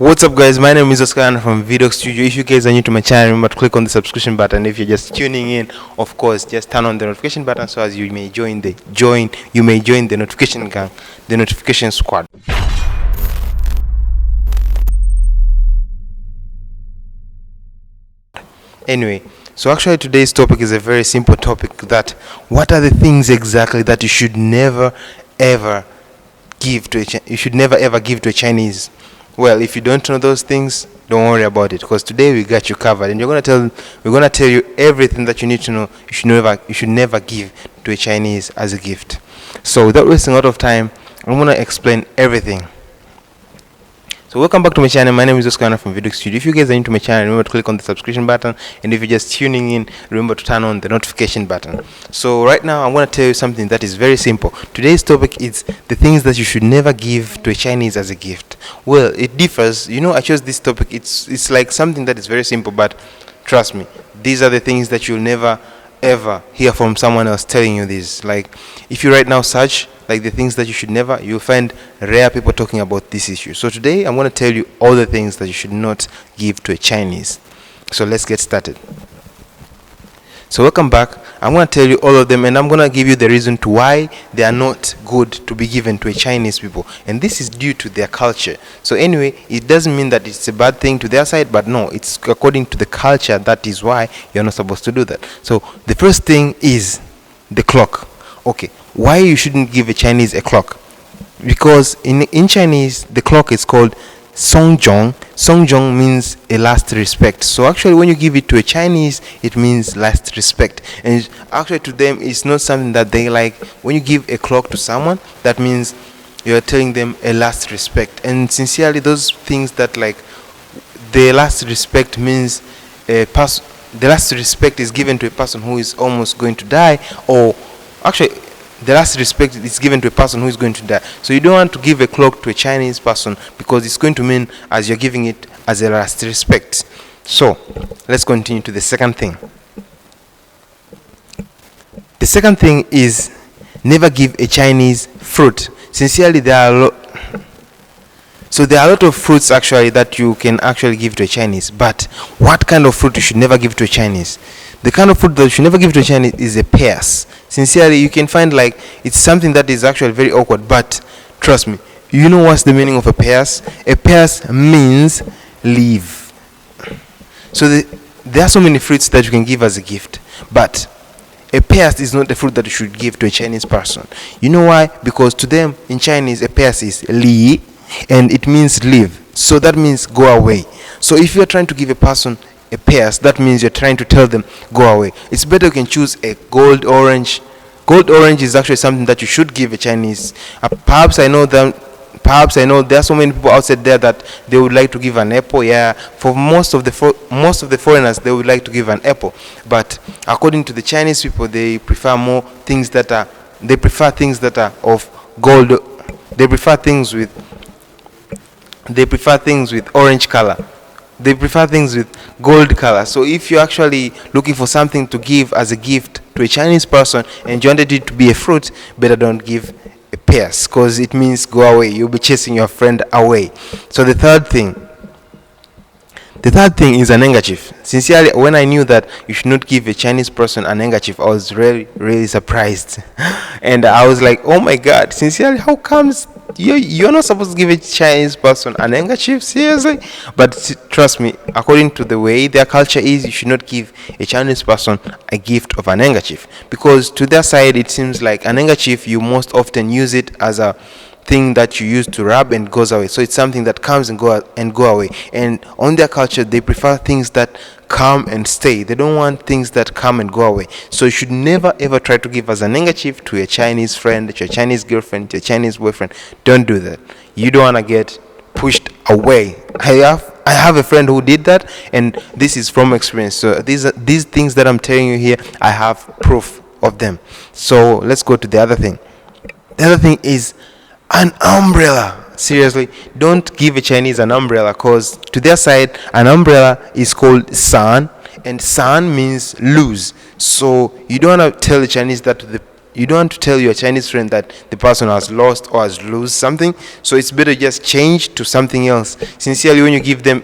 What's up, guys? My name is Oscar from Video Studio. If you guys are new to my channel, remember to click on the subscription button. If you're just tuning in, of course, just turn on the notification button so as you may join the notification gang, the notification squad. Anyway, so actually today's topic is a very simple topic. That what are the things exactly that you should never ever give to a Chinese? Well, if you don't know those things, don't worry about it, because today we got you covered, and we're gonna tell you everything that you need to know. You should never give to a Chinese as a gift. So without wasting a lot of time, I'm gonna explain everything. So welcome back to my channel. My name is Oscar from Video Studio. If you guys are new to my channel, remember to click on the subscription button, and if you're just tuning in, remember to turn on the notification button. So right now I'm going to tell you something that is very simple. Today's topic is the things that you should never give to a Chinese as a gift. Well, it differs. I chose this topic. It's like something that is very simple, but trust me, these are the things that you'll never ever hear from someone else telling you this. Like, if you right now search like the things that you should never, you'll find rare people talking about this issue. So today I'm going to tell you all the things that you should not give to a Chinese. So let's get started. So welcome back. I'm going to tell you all of them, and I'm going to give you the reason to why they are not good to be given to a Chinese people, and this is due to their culture. So anyway, it doesn't mean that it's a bad thing to their side, but no, it's according to the culture. That is why you're not supposed to do that. So the first thing is the clock. Okay, why you shouldn't give a Chinese a clock? Because in Chinese, the clock is called Songjong. Songjong means a last respect. So actually, when you give it to a Chinese, it means last respect. And actually, to them, it's not something that they like. When you give a clock to someone, that means you're telling them a last respect. And sincerely, those things that like the last respect means the last respect is given to a person who is almost going to die, or actually the last respect is given to a person who is going to die. So you don't want to give a clock to a Chinese person, because it's going to mean as you're giving it as a last respect. So let's continue to the second thing. The second thing is never give a Chinese fruit. Sincerely, there are a lot of fruits actually that you can actually give to a Chinese. But what kind of fruit you should never give to a Chinese? The kind of fruit that you should never give to a Chinese is a pears. Sincerely, you can find like it's something that is actually very awkward, but trust me, you know what's the meaning of a pears? A pears means leaf. So there are so many fruits that you can give as a gift, but a pears is not a fruit that you should give to a Chinese person. You know why? Because to them in Chinese, a pears is li, and it means leave. So that means go away. So if you're trying to give a person a pears, that means you're trying to tell them go away. It's better you can choose a gold orange. Gold orange is actually something that you should give a Chinese. Perhaps I know there are so many people outside there that they would like to give an apple. Yeah, for most of the foreigners, they would like to give an apple. But according to the Chinese people, they prefer things that are of gold. They prefer things with orange color. They prefer things with gold color. So if you're actually looking for something to give as a gift to a Chinese person and you wanted it to be a fruit, better don't give a pears, because it means go away. You'll be chasing your friend away. So the third thing is an handkerchief. Sincerely, when I knew that you should not give a Chinese person an handkerchief, I was really, really surprised. And I was like, oh my God, sincerely, how comes you're not supposed to give a Chinese person an handkerchief? Seriously? But trust me, according to the way their culture is, you should not give a Chinese person a gift of an handkerchief, because to their side it seems like an handkerchief, you most often use it as a thing that you use to rub and goes away. So it's something that comes and go away. And on their culture, they prefer things that come and stay. They don't want things that come and go away. So you should never ever try to give as an handkerchief to a Chinese friend, to a Chinese girlfriend, to a Chinese boyfriend. Don't do that. You don't want to get pushed away. I have a friend who did that, and this is from experience. So these things that I'm telling you here, I have proof of them. So let's go to the other thing. The other thing is an umbrella. Seriously, don't give a Chinese an umbrella, because to their side an umbrella is called san, and san means lose. So you don't want to tell the Chinese that to tell your Chinese friend that the person has lost or has lose something. So it's better just change to something else. Sincerely, when you give them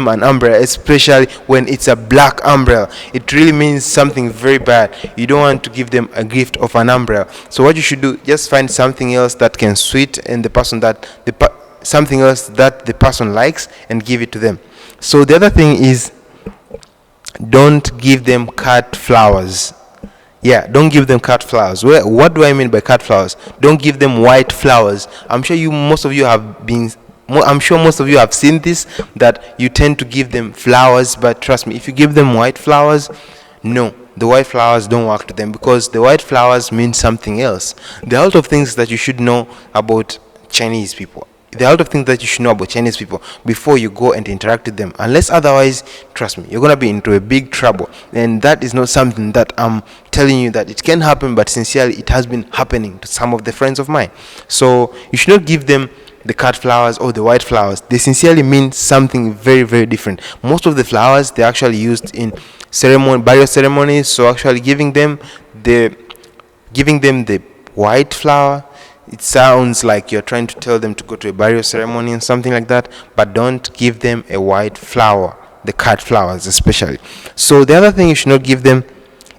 an umbrella, especially when it's a black umbrella, it really means something very bad. You don't want to give them a gift of an umbrella. So what you should do, just find something else that can suit and something else that the person likes and give it to them. So the other thing is, don't give them cut flowers. Yeah, don't give them cut flowers. What do I mean by cut flowers? Don't give them white flowers. I'm sure most of you have seen this, that you tend to give them flowers, but trust me, if you give them white flowers, no, the white flowers don't work to them, because the white flowers mean something else. There are a lot of things that you should know about Chinese people. There are a lot of things that you should know about Chinese people before you go and interact with them. Unless otherwise, trust me, you're going to be into a big trouble. And that is not something that I'm telling you that it can happen, but sincerely, it has been happening to some of the friends of mine. So you should not give them the cut flowers or the white flowers. They sincerely mean something very, very different. Most of the flowers, they're actually used in burial ceremonies. So actually giving them the white flower, it sounds like you're trying to tell them to go to a burial ceremony and something like that, but don't give them a white flower, the cut flowers especially. So the other thing you should not give them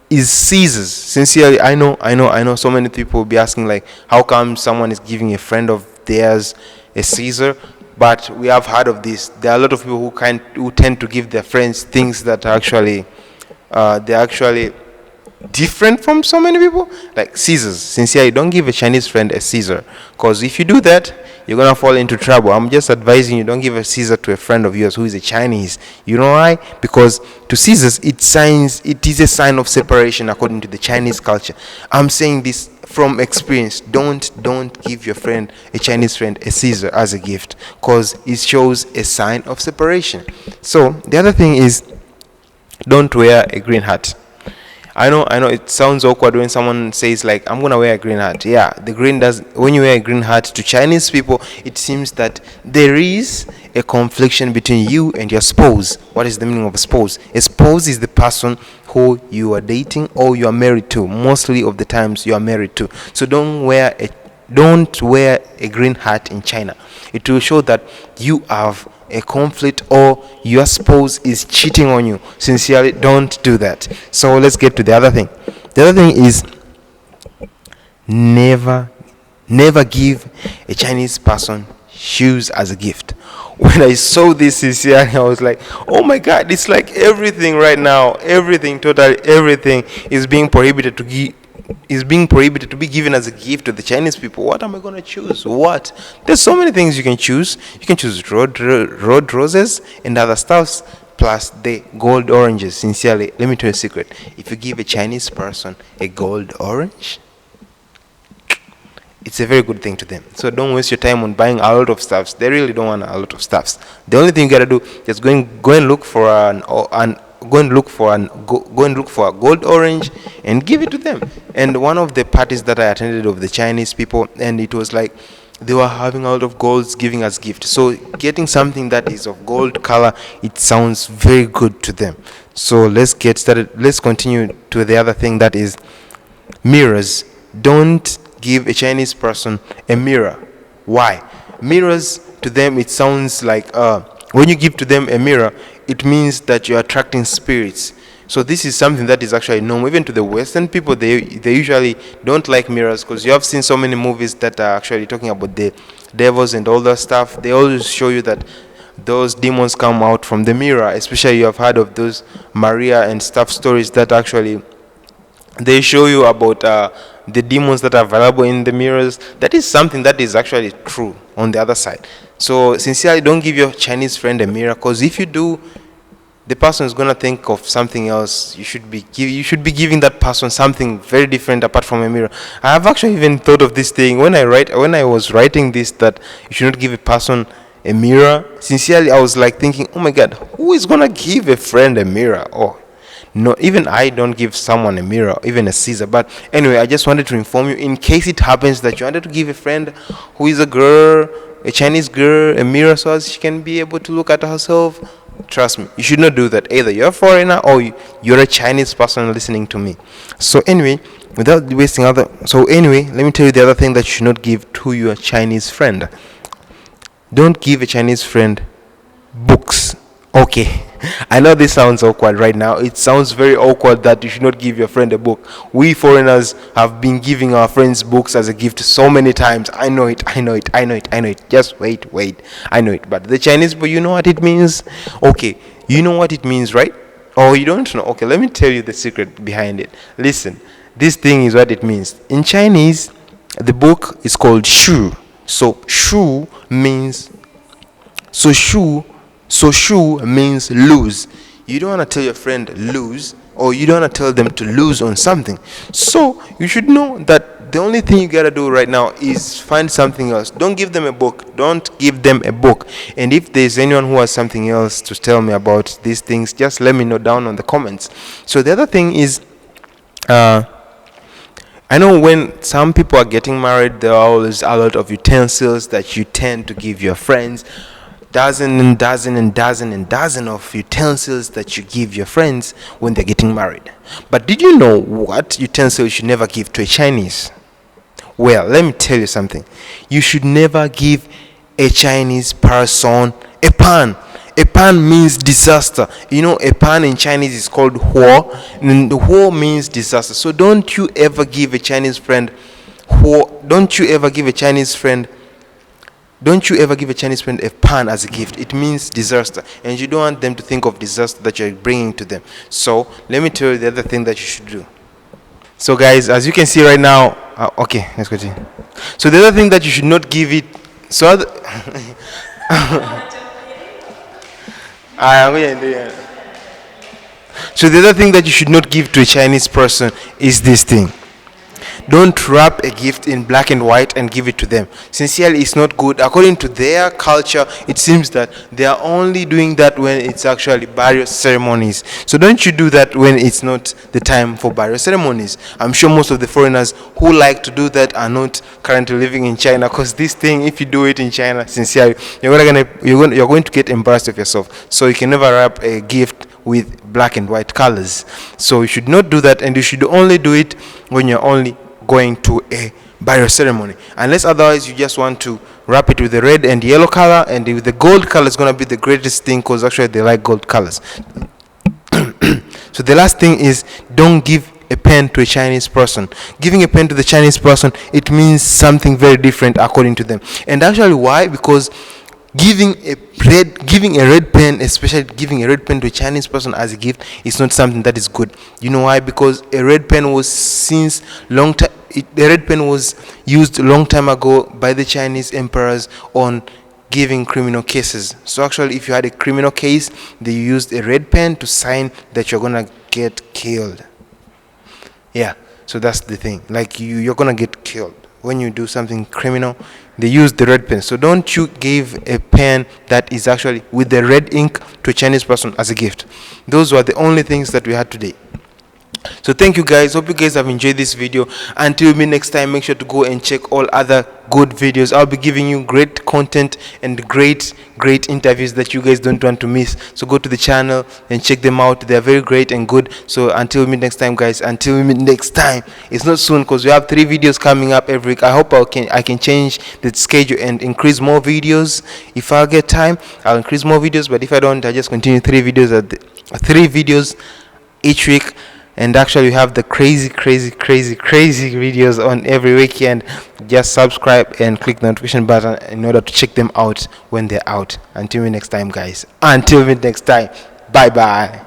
is scissors. Sincerely, I know so many people will be asking, like, how come someone is giving a friend of theirs a scissor? But we have heard of this. There are a lot of people who tend to give their friends things that are actually they're actually different from so many people, like scissors. Sincerely, don't give a Chinese friend a scissor, because if you do that, you're gonna fall into trouble. I'm just advising you, don't give a scissor to a friend of yours who is a Chinese. You know why? Because to scissors, it is a sign of separation according to the Chinese culture. I'm saying this from experience. Don't give your friend, a Chinese friend, a scissor as a gift, because it shows a sign of separation. So the other thing is, don't wear a green hat. I know it sounds awkward when someone says, like, I'm gonna wear a green hat. Yeah, when you wear a green hat, to Chinese people, it seems that there is a confliction between you and your spouse. What is the meaning of a spouse? A spouse is the person who you are dating or you are married to. Mostly of the times you are married to. So don't wear a green hat in China. It will show that you have a conflict or your spouse is cheating on you. Sincerely, don't do that. So let's get to the other thing. The other thing is, never give a Chinese person shoes as a gift. When I saw this, sincerely, I was like, oh my God, it's like everything right now, totally everything is being prohibited to be given as a gift to the Chinese people. What am I going to choose? What? There's so many things you can choose. You can choose road roses and other stuffs, plus the gold oranges. Sincerely, let me tell you a secret. If you give a Chinese person a gold orange, it's a very good thing to them. So don't waste your time on buying a lot of stuffs. They really don't want a lot of stuffs. The only thing you gotta do is go and look for a gold orange and give it to them. And one of the parties that I attended of the Chinese people, and it was like they were having a lot of golds giving us gifts. So getting something that is of gold color, it sounds very good to them. So let's get started. Let's continue to the other thing, that is mirrors. Don't give a Chinese person a mirror. Why? Mirrors, to them, it sounds like when you give to them a mirror, it means that you're attracting spirits. So this is something that is actually normal. Even to the Western people, they usually don't like mirrors, because you have seen so many movies that are actually talking about the devils and all that stuff. They always show you that those demons come out from the mirror. Especially, you have heard of those Maria and stuff stories that actually they show you about the demons that are available in the mirrors. That is something that is actually true on the other side. So sincerely, don't give your Chinese friend a mirror, because if you do, the person is going to think of something else. You should be giving that person something very different apart from a mirror. I have actually even thought of this thing when I was writing this, that you should not give a person a mirror. Sincerely, I was like thinking, oh my God, who is going to give a friend a mirror? Oh, no, even I don't give someone a mirror, even a scissor. But anyway, I just wanted to inform you, in case it happens that you wanted to give a friend who is a girl, a Chinese girl, a mirror so as she can be able to look at herself. Trust me, you should not do that. Either you're a foreigner or you're a Chinese person listening to me. So anyway, without wasting other. So anyway, let me tell you the other thing that you should not give to your Chinese friend. Don't give a Chinese friend books. Okay, I know this sounds awkward right now. It sounds very awkward that you should not give your friend a book. We foreigners have been giving our friends books as a gift so many times. I know it. Just wait. I know it. But the Chinese people, you know what it means? Okay, you know what it means, right? Or you don't know? Okay, let me tell you the secret behind it. Listen, this thing is what it means. In Chinese, the book is called shu. So shu means shu means lose. You don't want to tell your friend lose, or you don't want to tell them to lose on something. So you should know that the only thing you gotta do right now is find something else. Don't give them a book. And if there's anyone who has something else to tell me about these things, just let me know down on the comments. So the other thing is, I know when some people are getting married, there are always a lot of utensils that you tend to give your friends. Dozen of utensils that you give your friends when they're getting married. But did you know what utensil you should never give to a Chinese? Well, let me tell you something. You should never give a Chinese person a pan. A pan means disaster. You know, a pan in Chinese is called huo, and the huo means disaster. So don't you ever give a Chinese friend huo. Don't you ever give a Chinese friend a pan as a gift. It means disaster, and you don't want them to think of disaster that you're bringing to them. So let me tell you the other thing that you should do. So guys, as you can see right now, okay, let's continue. So the other thing that you should not give it. So so the other thing that you should not give to a Chinese person is this thing. Don't wrap a gift in black and white and give it to them. Sincerely, it's not good. According to their culture, it seems that they are only doing that when it's actually burial ceremonies. So don't you do that when it's not the time for burial ceremonies. I'm sure most of the foreigners who like to do that are not currently living in China, because this thing, if you do it in China, sincerely, you're going to get embarrassed of yourself. So you can never wrap a gift with black and white colors. So you should not do that, and you should only do it when you're only going to a burial ceremony, unless otherwise you just want to wrap it with the red and yellow color, and with the gold color is going to be the greatest thing, because actually they like gold colors. So the last thing is, don't give a pen to a Chinese person. Giving a pen to the Chinese person, it means something very different according to them. And actually, why? Because giving a red pen, especially giving a red pen to a Chinese person as a gift, is not something that is good. You know why? Because a red pen was the red pen was used a long time ago by the Chinese emperors on giving criminal cases. So actually, if you had a criminal case, they used a red pen to sign that you're gonna get killed. Yeah, so that's the thing. Like you're gonna get killed when you do something criminal. They use the red pen. So don't you give a pen that is actually with the red ink to a Chinese person as a gift. Those were the only things that we had today. So thank you guys. Hope you guys have enjoyed this video. Until we meet next time, make sure to go and check all other good videos. I'll be giving you great content and great interviews that you guys don't want to miss. So go to the channel and check them out. They are very great and good. So until we meet next time, guys. Until we meet next time. It's not soon, because we have 3 videos coming up every week. I hope I can change the schedule and increase more videos. If I get time, I'll increase more videos. But if I don't, I just continue 3 videos each week. And actually, we have the crazy videos on every weekend. Just subscribe and click the notification button in order to check them out when they're out. Until next time, guys. Until next time. Bye bye.